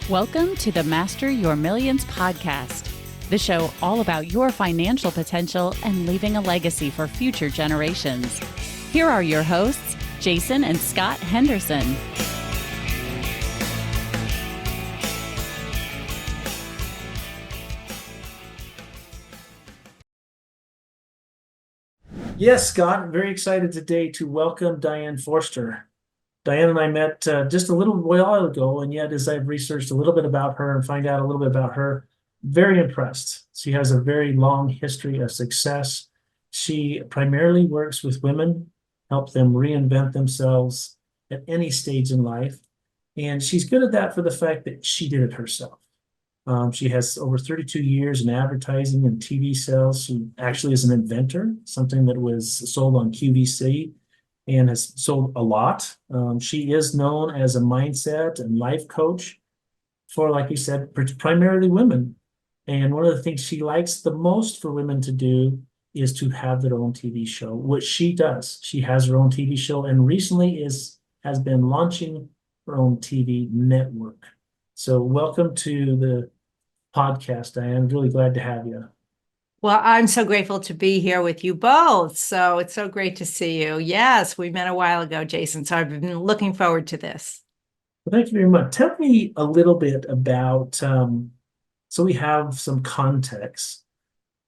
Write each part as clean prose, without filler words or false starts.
Welcome to the Master Your Millions podcast, the show all about your financial potential and leaving a legacy for future generations. Here are your hosts, Jason and Scott Henderson. Yes, Scott, I'm very excited today to welcome Diane Forster. Diane and I met just a little while ago, and yet as I've researched a little bit about her and find out a little bit about her, very impressed. She has a very long history of success. She primarily works with women, help them reinvent themselves at any stage in life. And she's good at that for the fact that she did it herself. She has over 32 years in advertising and TV sales. She actually is an inventor, something that was sold on QVC and has sold a lot. She is known as a mindset and life coach for, like you said, primarily women. And one of the things she likes the most for women to do is to have their own TV show, which she does. She has her own TV show and recently has been launching her own TV network. So welcome to the podcast, Diane. I'm really glad to have you. Well, I'm so grateful to be here with you both. So it's so great to see you. Yes, we met a while ago, Jason. So I've been looking forward to this. Well, thank you very much. Tell me a little bit about, so we have some context,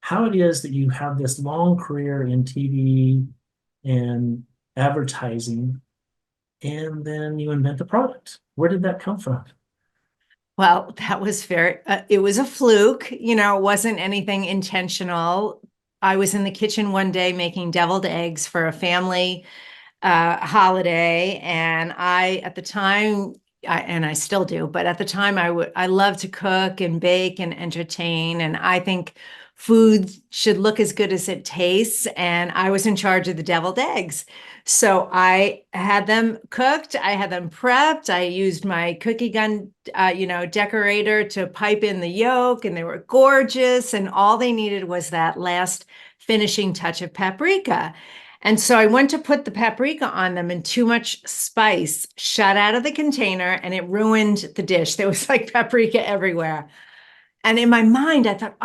how it is that you have this long career in TV and advertising, and then you invent a product. Where did that come from? Well, that was it was a fluke, it wasn't anything intentional. I was in the kitchen one day making deviled eggs for a family holiday. And at the time, and I still do, but at the time I love to cook and bake and entertain. And I think food should look as good as it tastes. And I was in charge of the deviled eggs. So I had them cooked, I had them prepped, I used my cookie gun, decorator to pipe in the yolk, and they were gorgeous. And all they needed was that last finishing touch of paprika. And so I went to put the paprika on them, and too much spice shot out of the container and it ruined the dish. There was like paprika everywhere. And in my mind, I thought,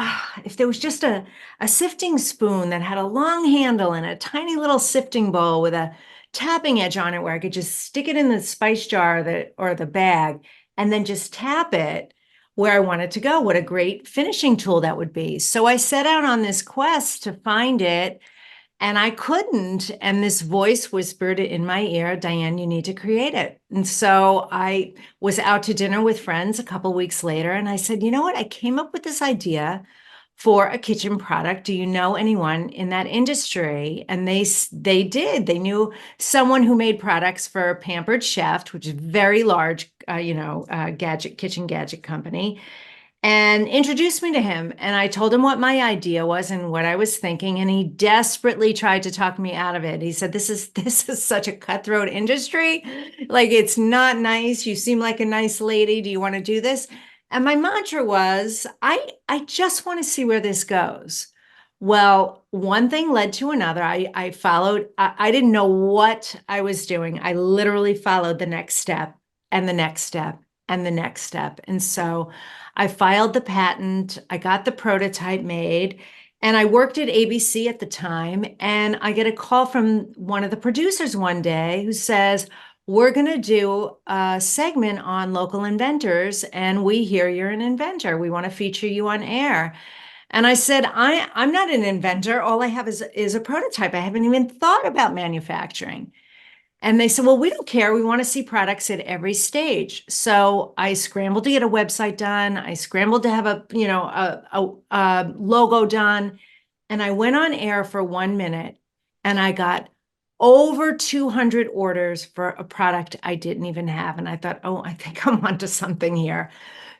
if there was just a sifting spoon that had a long handle and a tiny little sifting bowl with a tapping edge on it where I could just stick it in the spice jar or the bag and then just tap it where I wanted to go, what a great finishing tool that would be. So I set out on this quest to find it. And I couldn't. And this voice whispered in my ear, Diane, you need to create it. And so I was out to dinner with friends a couple of weeks later. And I said, you know what? I came up with this idea for a kitchen product. Do you know anyone in that industry? And they did. They knew someone who made products for Pampered Chef, which is a very large, kitchen gadget company, and introduced me to him. And I told him what my idea was and what I was thinking. And he desperately tried to talk me out of it. He said, this is such a cutthroat industry. Like, it's not nice. You seem like a nice lady. Do you want to do this? And my mantra was, I just want to see where this goes. Well, one thing led to another. I followed, I didn't know what I was doing. I literally followed the next step and the next step and the next step. And so I filed the patent, I got the prototype made, and I worked at ABC at the time. And I get a call from one of the producers one day who says, we're going to do a segment on local inventors, and we hear you're an inventor. We want to feature you on air. And I said, I'm not an inventor. All I have is a prototype. I haven't even thought about manufacturing. And they said, well, we don't care. We want to see products at every stage. So I scrambled to get a website done. I scrambled to have a logo done. And I went on air for 1 minute and I got over 200 orders for a product I didn't even have. And I thought, I think I'm onto something here.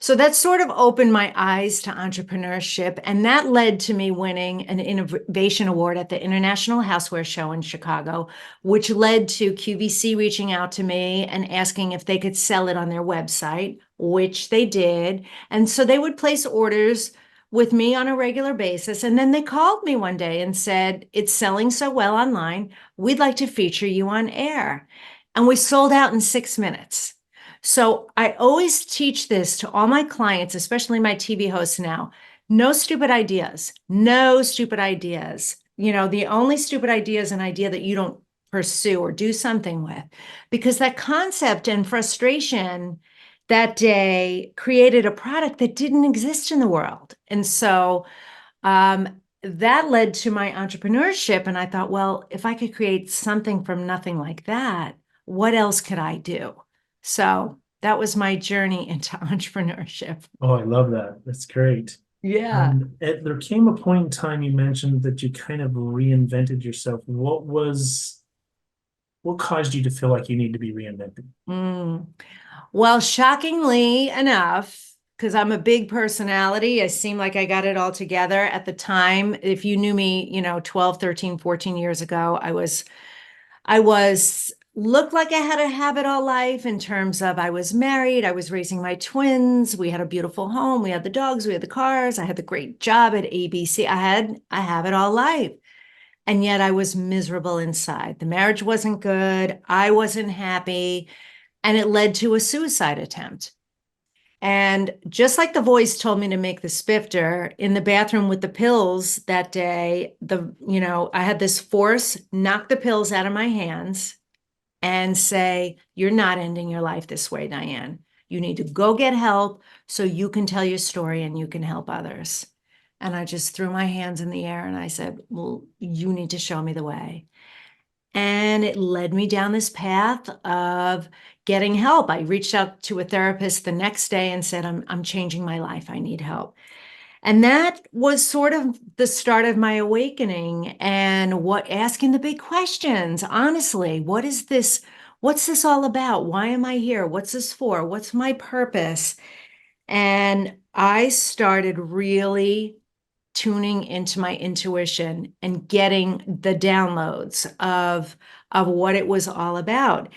So that sort of opened my eyes to entrepreneurship. And that led to me winning an innovation award at the International Houseware Show in Chicago, which led to QVC reaching out to me and asking if they could sell it on their website, which they did. And so they would place orders with me on a regular basis. And then they called me one day and said, it's selling so well online, we'd like to feature you on air. And we sold out in 6 minutes. So I always teach this to all my clients, especially my TV hosts now. No stupid ideas. No stupid ideas. The only stupid idea is an idea that you don't pursue or do something with, because that concept and frustration that day created a product that didn't exist in the world. And so that led to my entrepreneurship. And I thought, well, if I could create something from nothing like that, what else could I do? So that was my journey into entrepreneurship. Oh, I love that. That's great. Yeah. There came a point in time you mentioned that you kind of reinvented yourself. What caused you to feel like you need to be reinvented? Well, shockingly enough, because I'm a big personality, I seem like I got it all together at the time. If you knew me, 12, 13, 14 years ago, I was looked like I had a have it all life in terms of I was married, I was raising my twins, we had a beautiful home, we had the dogs, we had the cars, I had the great job at ABC. I have it all life. And yet I was miserable inside. The marriage wasn't good, I wasn't happy, and it led to a suicide attempt. And just like the voice told me to make the Spifter in the bathroom with the pills that day, I had this force knock the pills out of my hands and say, "You're not ending your life this way, Diane. You need to go get help so you can tell your story and you can help others." And I just threw my hands in the air and I said, "Well, you need to show me the way." And it led me down this path of getting help. I reached out to a therapist the next day and said, I'm changing my life. I need help. And that was sort of the start of my awakening and asking the big questions. Honestly, what is this? What's this all about? Why am I here? What's this for? What's my purpose? And I started really tuning into my intuition and getting the downloads of what it was all about.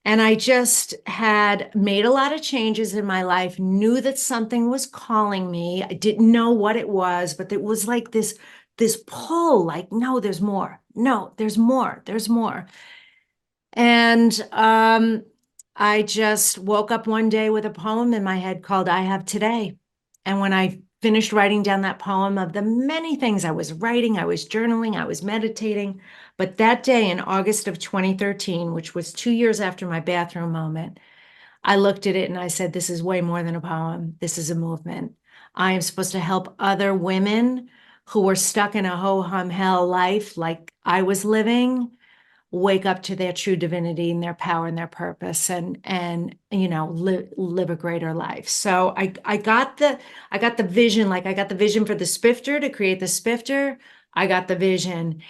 And I just had made a lot of changes in my life, knew that something was calling me. I didn't know what it was, but it was like this pull, like, no, there's more. No, there's more. There's more. And I just woke up one day with a poem in my head called I Have Today. And when I finished writing down that poem, of the many things I was writing, I was journaling, I was meditating. But that day in August of 2013, which was 2 years after my bathroom moment, I looked at it and I said, this is way more than a poem. This is a movement. I am supposed to help other women who were stuck in a ho-hum hell life like I was living wake up to their true divinity and their power and their purpose and live a greater life. So I got the vision, like I got the vision for the Spifter to create the Spifter. I got the vision.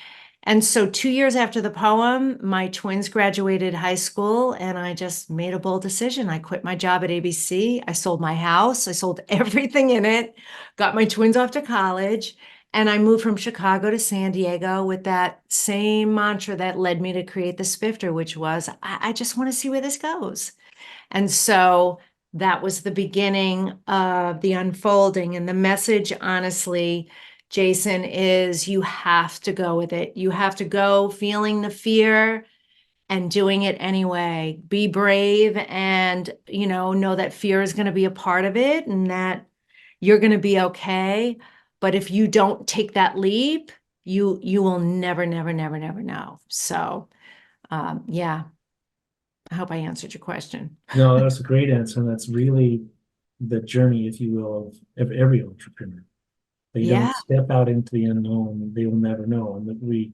And so 2 years after the poem, my twins graduated high school and I just made a bold decision. I quit my job at ABC. I sold my house. I sold everything in it, got my twins off to college. And I moved from Chicago to San Diego with that same mantra that led me to create the Spifter, which was, I just want to see where this goes. And so that was the beginning of the unfolding. And the message, honestly, Jason, is you have to go with it. You have to go feeling the fear and doing it anyway. Be brave and, know that fear is going to be a part of it and that you're going to be okay. But if you don't take that leap, you will never, never, never, never know. So, yeah, I hope I answered your question. No, that's a great answer. And that's really the journey, if you will, of every entrepreneur. They don't step out into the unknown, they will never know. And that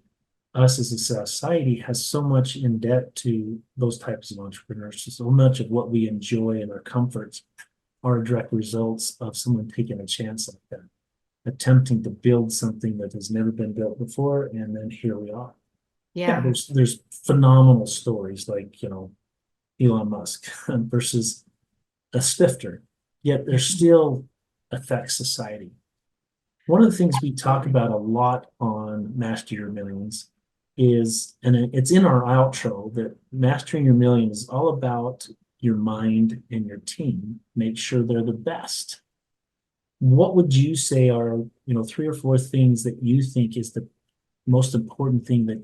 us as a society has so much in debt to those types of entrepreneurs. So much of what we enjoy and our comforts are direct results of someone taking a chance like that, attempting to build something that has never been built before, and then here we are. Yeah, there's phenomenal stories like, Elon Musk versus a Spifter, yet there still affects society. One of the things we talk about a lot on Master Your Millions is, and it's in our outro, that mastering your million is all about your mind and your team. Make sure they're the best. What would you say are, 3 or 4 things that you think is the most important thing that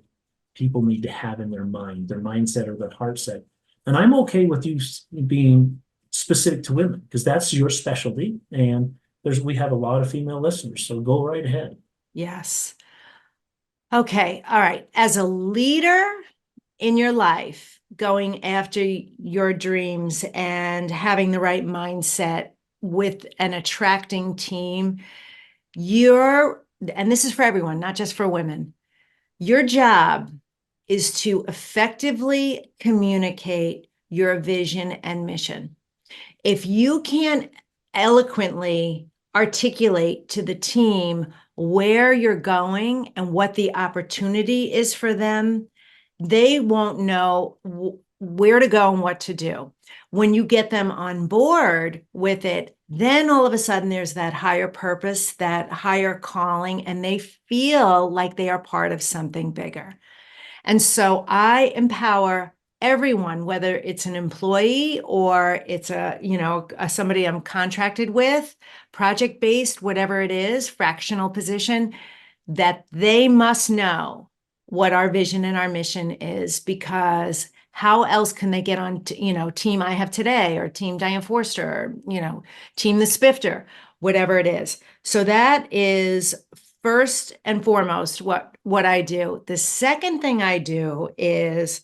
people need to have in their mind, their mindset or their heart set? And I'm okay with you being specific to women, because that's your specialty. And we have a lot of female listeners, so go right ahead. Yes. Okay. All right. As a leader in your life, going after your dreams and having the right mindset with an attracting team, and this is for everyone, not just for women, your job is to effectively communicate your vision and mission. If you can't eloquently articulate to the team where you're going and what the opportunity is for them, they won't know where to go and what to do. When you get them on board with it, then all of a sudden there's that higher purpose, that higher calling, and they feel like they are part of something bigger. And so I empower everyone, whether it's an employee or it's somebody I'm contracted with, project-based, whatever it is, fractional position, that they must know what our vision and our mission is, because how else can they get on, team I have today, or team Diane Forster, or, team the Spifter, whatever it is. So that is first and foremost what I do. The second thing I do is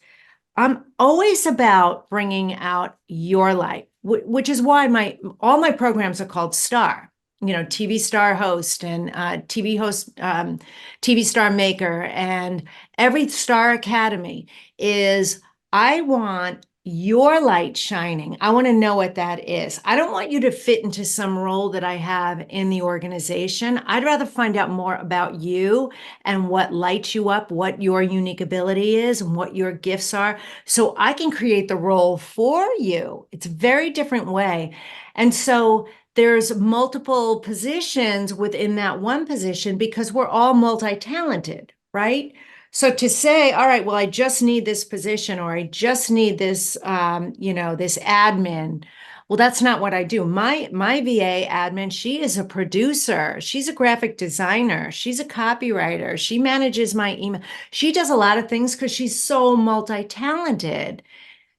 I'm always about bringing out your light, which is why all my programs are called STAR. TV star host and TV star maker, and every Star Academy is, I want your light shining. I want to know what that is. I don't want you to fit into some role that I have in the organization. I'd rather find out more about you and what lights you up, what your unique ability is, and what your gifts are, so I can create the role for you. It's a very different way. And so there's multiple positions within that one position, because we're all multi-talented, right? So to say, all right, well, I just need this position, or I just need this, this admin. Well, that's not what I do. My VA admin, she is a producer. She's a graphic designer. She's a copywriter. She manages my email. She does a lot of things because she's so multi-talented.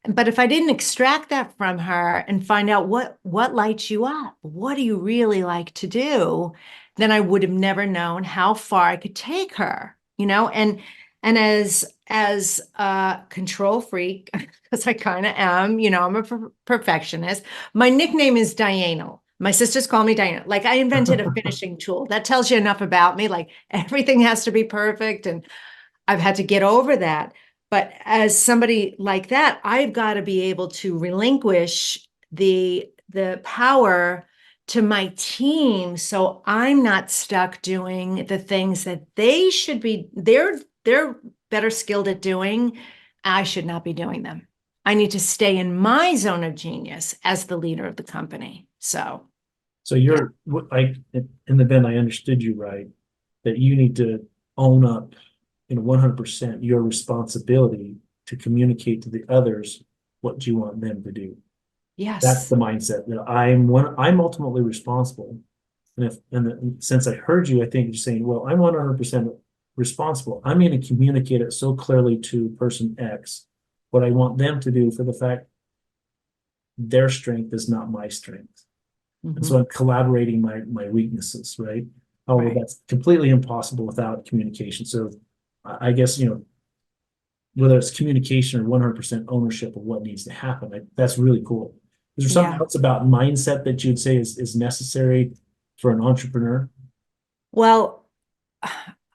But if I didn't extract that from her and find out what lights you up, what do you really like to do, then I would have never known how far I could take her, and as a control freak, because I kind of am, I'm a perfectionist. My nickname is Diane. My sisters call me Diane. Like, I invented a finishing tool. That tells you enough about me. Like, everything has to be perfect, and I've had to get over that. But as somebody like that, I've got to be able to relinquish the power to my team, so I'm not stuck doing the things that they should be. They're better skilled at doing. I should not be doing them. I need to stay in my zone of genius as the leader of the company. So you're like, in the event I understood you right, that you need to own up 100% your responsibility to communicate to the others what you want them to do. Yes, that's the mindset, that I'm ultimately responsible. And since I heard you, I think you're saying, well, I'm 100% responsible. I'm going to communicate it so clearly to person X what I want them to do, for the fact their strength is not my strength. And so I'm collaborating my weaknesses, right? However, that's completely impossible without communication. So I guess, whether it's communication or 100% ownership of what needs to happen, that's really cool. Is there something else about mindset that you'd say is necessary for an entrepreneur? Well,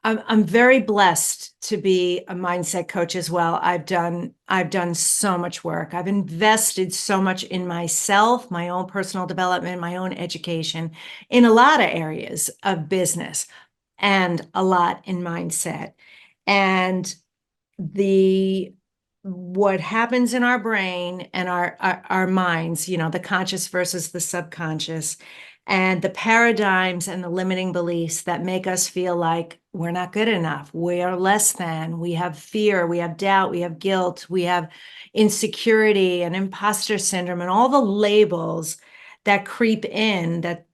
I'm very blessed to be a mindset coach as well. I've done so much work. I've invested so much in myself, my own personal development, my own education, in a lot of areas of business, and a lot in mindset. And what happens in our brain and our minds, the conscious versus the subconscious, and the paradigms and the limiting beliefs that make us feel like we're not good enough, we are less than, we have fear, we have doubt, we have guilt, we have insecurity and imposter syndrome, and all the labels that creep in that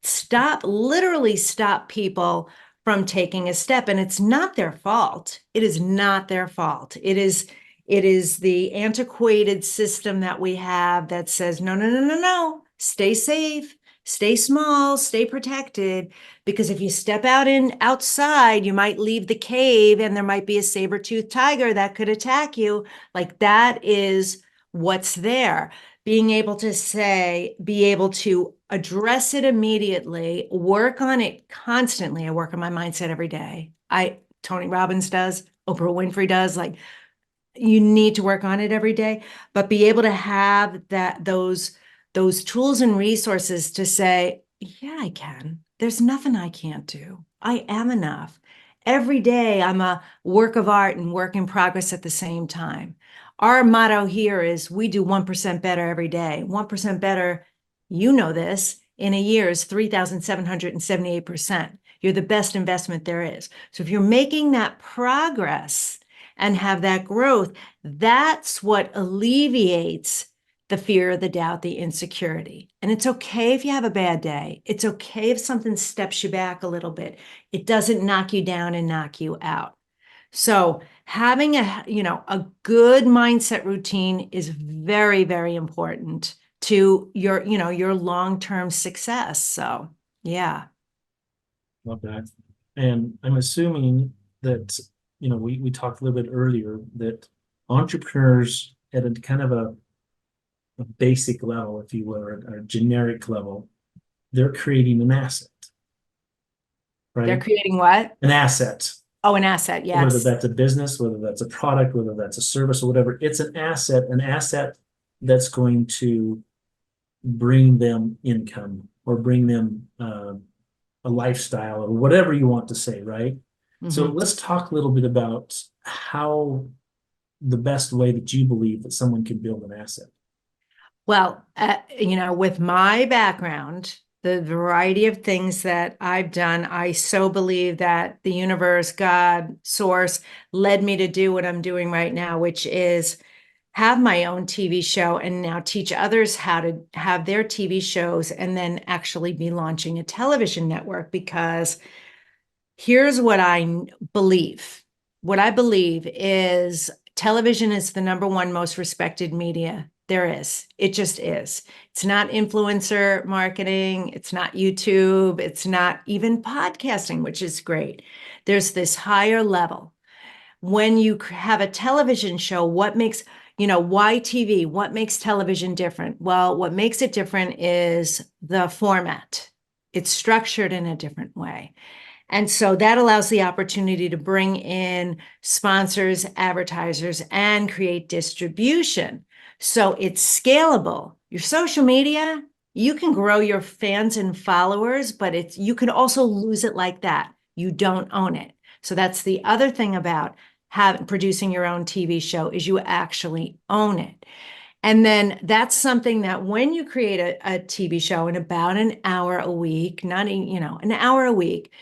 literally stop people from taking a step. And it's not their fault. It is not their fault. It is the antiquated system that we have that says, no, no, no, no, no. stay safe, stay small, stay protected, because if you step outside, you might leave the cave and there might be a saber-toothed tiger that could attack you. Like, that is what's there. Be able to address it immediately, work on it constantly. I work on my mindset every day. Tony Robbins does, Oprah Winfrey does. Like, you need to work on it every day, but be able to have those tools and resources to say, yeah, I can. There's nothing I can't do. I am enough. Every day I'm a work of art and work in progress at the same time. Our motto here is we do 1% better every day. 1% better, you know this, in a year is 3,778%. You're the best investment there is. So if you're making that progress and have that growth, that's what alleviates the fear, the doubt, the insecurity. And it's okay if you have a bad day. It's okay if something steps you back a little bit. It doesn't knock you down and knock you out. So having a good mindset routine is very, very important to your long-term success. So, yeah. Love that. And I'm assuming that, we talked a little bit earlier that entrepreneurs at a kind of a basic level, if you will, or a generic level, they're creating an asset, right? They're creating what? An asset. Oh, an asset, yes. Whether that's a business, whether that's a product, whether that's a service or whatever, it's an asset that's going to bring them income or bring them a lifestyle or whatever you want to say, right? Mm-hmm. So let's talk a little bit about how the best way that you believe that someone can build an asset. Well, with my background, the variety of things that I've done, I so believe that the universe, God, source led me to do what I'm doing right now, which is have my own TV show and now teach others how to have their TV shows and then actually be launching a television network. Because here's what I believe. What I believe is television is the number one most respected media there is. It just is. It's not influencer marketing. It's not YouTube. It's not even podcasting, which is great. There's this higher level. When you have a television show, what makes, why TV? What makes television different? Well, what makes it different is the format. It's structured in a different way. And so that allows the opportunity to bring in sponsors, advertisers, and create distribution. So it's scalable. Your social media, you can grow your fans and followers, but you can also lose it like that. You don't own it. So that's the other thing about producing your own TV show is you actually own it. And then that's something that when you create a TV show in about an hour a week, an hour a week,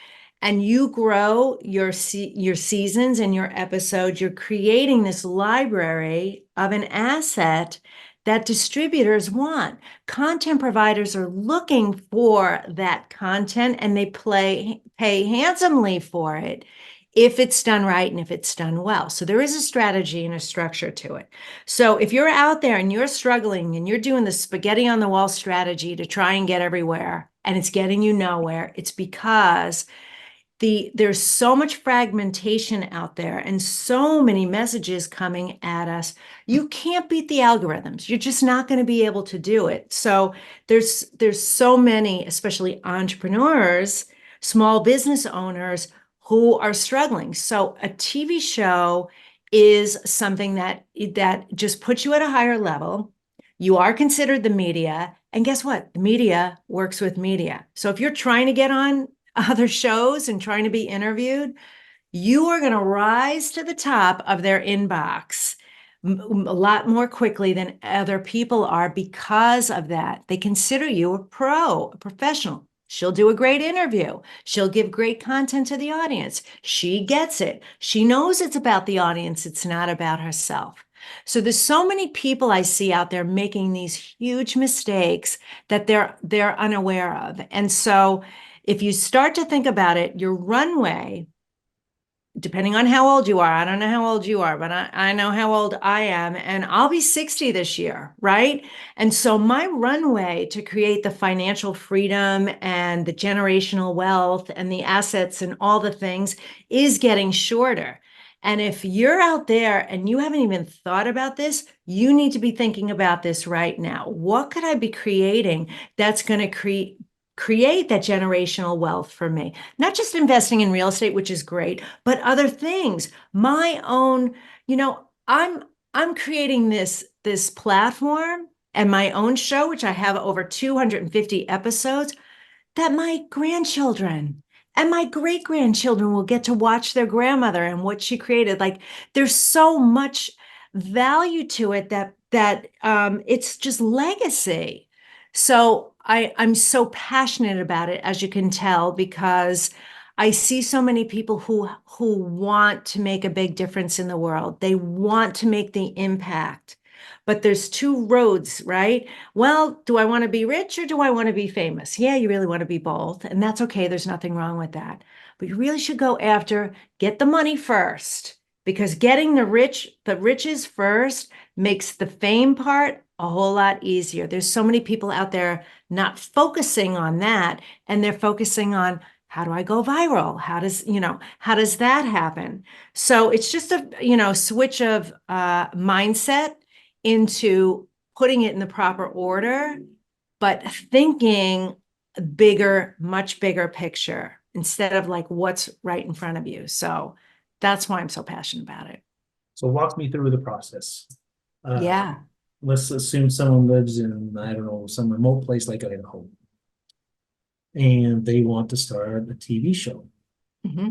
and you grow your seasons and your episodes, you're creating this library of an asset that distributors want. Content providers are looking for that content and they pay handsomely for it if it's done right and if it's done well. So there is a strategy and a structure to it. So if you're out there and you're struggling and you're doing the spaghetti on the wall strategy to try and get everywhere and it's getting you nowhere, it's because there's so much fragmentation out there and so many messages coming at us. You can't beat the algorithms. You're just not going to be able to do it. So there's so many, especially entrepreneurs, small business owners who are struggling. So a TV show is something that just puts you at a higher level. You are considered the media. And guess what? The media works with media. So if you're trying to get on other shows and trying to be interviewed, you are going to rise to the top of their inbox a lot more quickly than other people are because of that. They consider you a professional. She'll do a great interview. She'll give great content to the audience. She gets it. She knows it's about the audience. It's not about herself. So there's so many people I see out there making these huge mistakes that they're unaware of. And so if you start to think about it, your runway depending on how old you are, I don't know how old you are, but I know how old I am, and I'll be 60 this year, right? And so my runway to create the financial freedom and the generational wealth and the assets and all the things is getting shorter. And if you're out there and you haven't even thought about this, you need to be thinking about this right now. What could I be creating that's going to create that generational wealth for me? Not just investing in real estate, which is great, but other things. My own, I'm creating this platform and my own show, which I have over 250 episodes, that my grandchildren and my great grandchildren will get to watch their grandmother and what she created. Like, there's so much value to it that it's just legacy. So I'm so passionate about it, as you can tell, because I see so many people who want to make a big difference in the world. They want to make the impact. But there's two roads, right? Well, do I want to be rich or do I want to be famous? Yeah, you really want to be both, and that's okay. There's nothing wrong with that. But you really should go after, get the money first, because getting the riches first makes the fame part a whole lot easier. There's so many people out there not focusing on that, and they're focusing on, how do I go viral? How does that happen? So it's just a, switch of mindset into putting it in the proper order, but thinking bigger, much bigger picture instead of like what's right in front of you. So that's why I'm so passionate about it. So walk me through the process. Yeah. Let's assume someone lives in, I don't know, some remote place like Idaho, and they want to start a TV show. Mm-hmm.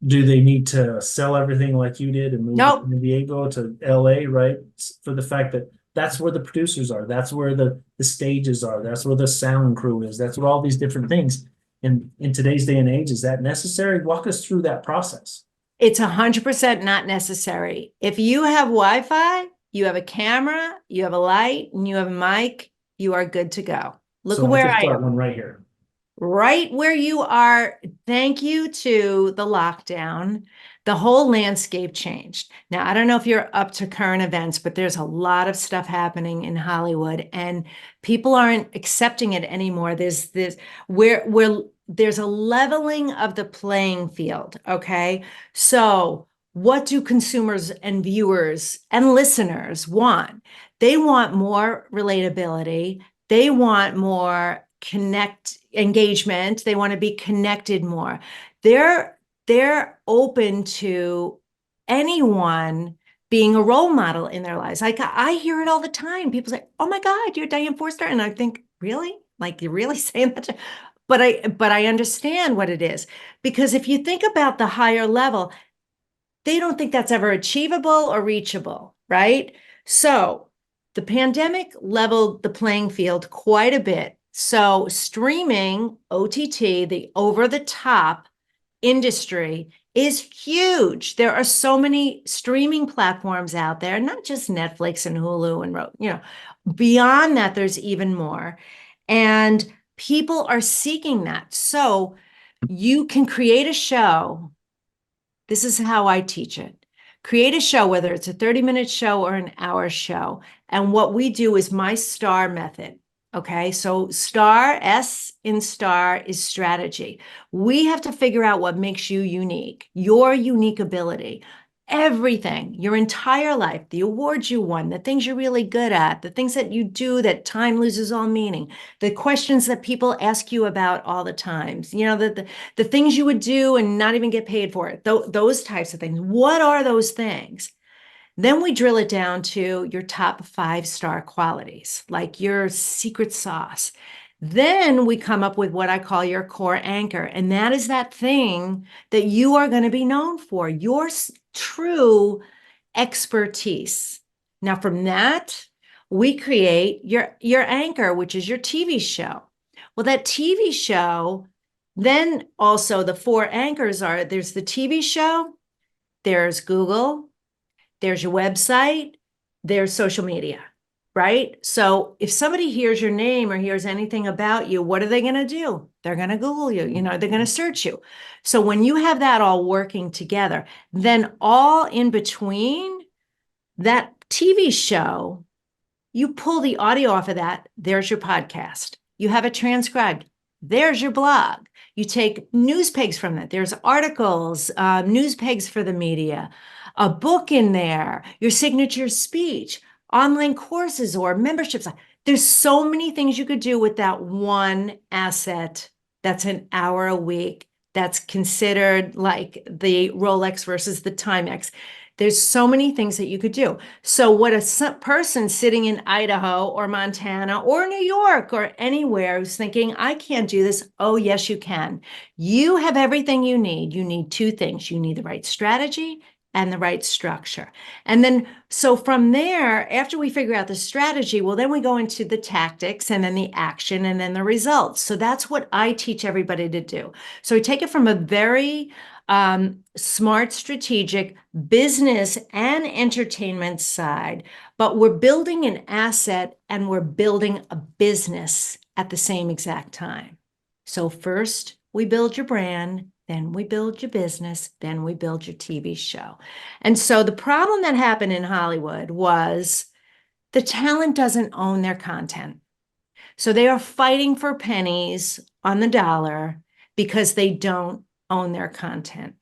Do they need to sell everything like you did and move Nope. from San Diego to LA, right? For the fact that that's where the producers are, that's where the stages are, that's where the sound crew is, that's where all these different things. And in today's day and age, is that necessary? Walk us through that process. It's 100% not necessary. If you have Wi-Fi, you have a camera, you have a light, and you have a mic, you are good to go. Look So at I where could I start am. one right here. Right where you are. Thank you to the lockdown, the whole landscape changed. Now, I don't know if you're up to current events, but there's a lot of stuff happening in Hollywood, and people aren't accepting it anymore. There's this where there's a leveling of the playing field. Okay. So what do consumers and viewers and listeners want? They want more relatability. They want more engagement. They want to be connected more. They're open to anyone being a role model in their lives. Like, I hear it all the time. People say, "Oh my God, you're Diane Forster," and I think, really? Like, you're really saying that? But I understand what it is, because if you think about the higher level, they don't think that's ever achievable or reachable, right? So the pandemic leveled the playing field quite a bit. So streaming, OTT, the over the top industry is huge. There are so many streaming platforms out there, not just Netflix and Hulu and beyond that, there's even more. And people are seeking that. So you can create a show. This is how I teach it. Create a show, whether it's a 30-minute show or an hour show. And what we do is my STAR method. Okay, so STAR, S in STAR, is strategy. We have to figure out what makes you unique, your unique ability. Everything, your entire life, the awards you won, the things you're really good at, the things that you do that time loses all meaning, the questions that people ask you about all the time, the things you would do and not even get paid for it, those types of things. What are those things? Then we drill it down to your top 5-star qualities, like your secret sauce. Then we come up with what I call your core anchor. And that is that thing that you are going to be known for, your true expertise. Now, from that, we create your anchor, which is your TV show. Well, that TV show, then also the 4 anchors are, there's the TV show, there's Google, there's your website, there's social media. right? So if somebody hears your name or hears anything about you, what are they going to do? They're going to Google you, they're going to search you. So when you have that all working together, then all in between that TV show, you pull the audio off of that, there's your podcast. You have it transcribed, there's your blog. You take news pegs from that. There's articles, news pegs for the media, a book in there, your signature speech, online courses or memberships. There's so many things you could do with that one asset that's an hour a week, that's considered like the Rolex versus the Timex. There's so many things that you could do. So what a person sitting in Idaho or Montana or New York or anywhere who's thinking, I can't do this. Oh, yes, you can. You have everything you need. You need two things. You need the right strategy and the right structure. And then, so from there, after we figure out the strategy, well, then we go into the tactics and then the action and then the results. So that's what I teach everybody to do. So we take it from a very smart, strategic business and entertainment side, but we're building an asset and we're building a business at the same exact time. So first we build your brand, then we build your business, then we build your TV show. And so the problem that happened in Hollywood was the talent doesn't own their content. So they are fighting for pennies on the dollar because they don't own their content.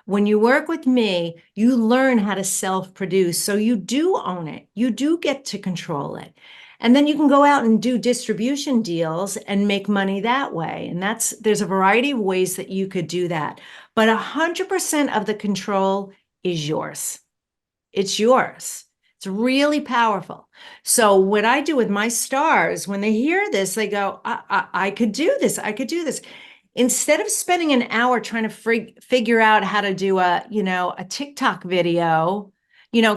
When you work with me, you learn how to self-produce. So you do own it. You do get to control it. And then you can go out and do distribution deals and make money that way. And there's a variety of ways that you could do that. But 100% of the control is yours. It's yours. It's really powerful. So what I do with my stars, when they hear this, they go, I could do this. I could do this. Instead of spending an hour trying to figure out how to do a TikTok video,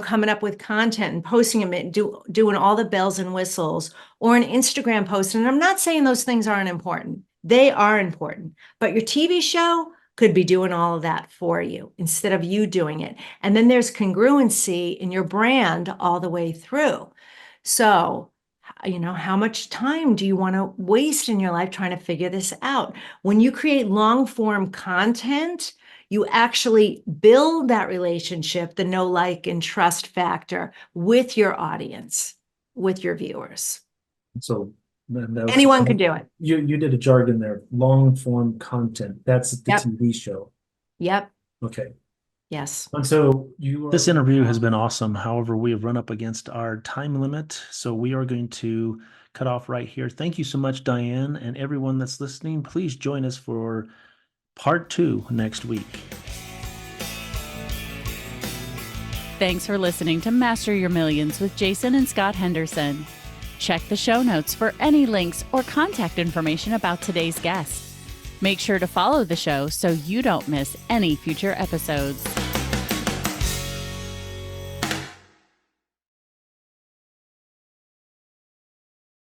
coming up with content and posting them and doing all the bells and whistles, or an Instagram post. And I'm not saying those things aren't important. They are important. But your TV show could be doing all of that for you instead of you doing it. And then there's congruency in your brand all the way through. So, how much time do you want to waste in your life trying to figure this out? When you create long form content, you actually build that relationship, the know, like, and trust factor with your audience, with your viewers. So anyone can do it. You did a jargon there, long form content. That's the TV show. Yep. Okay. Yes. And so this interview has been awesome. However, we have run up against our time limit, so we are going to cut off right here. Thank you so much, Diane, and everyone that's listening. Please join us for part 2 next week. Thanks for listening to Master Your Millions with Jason and Scott Henderson. Check the show notes for any links or contact information about today's guest. Make sure to follow the show so you don't miss any future episodes.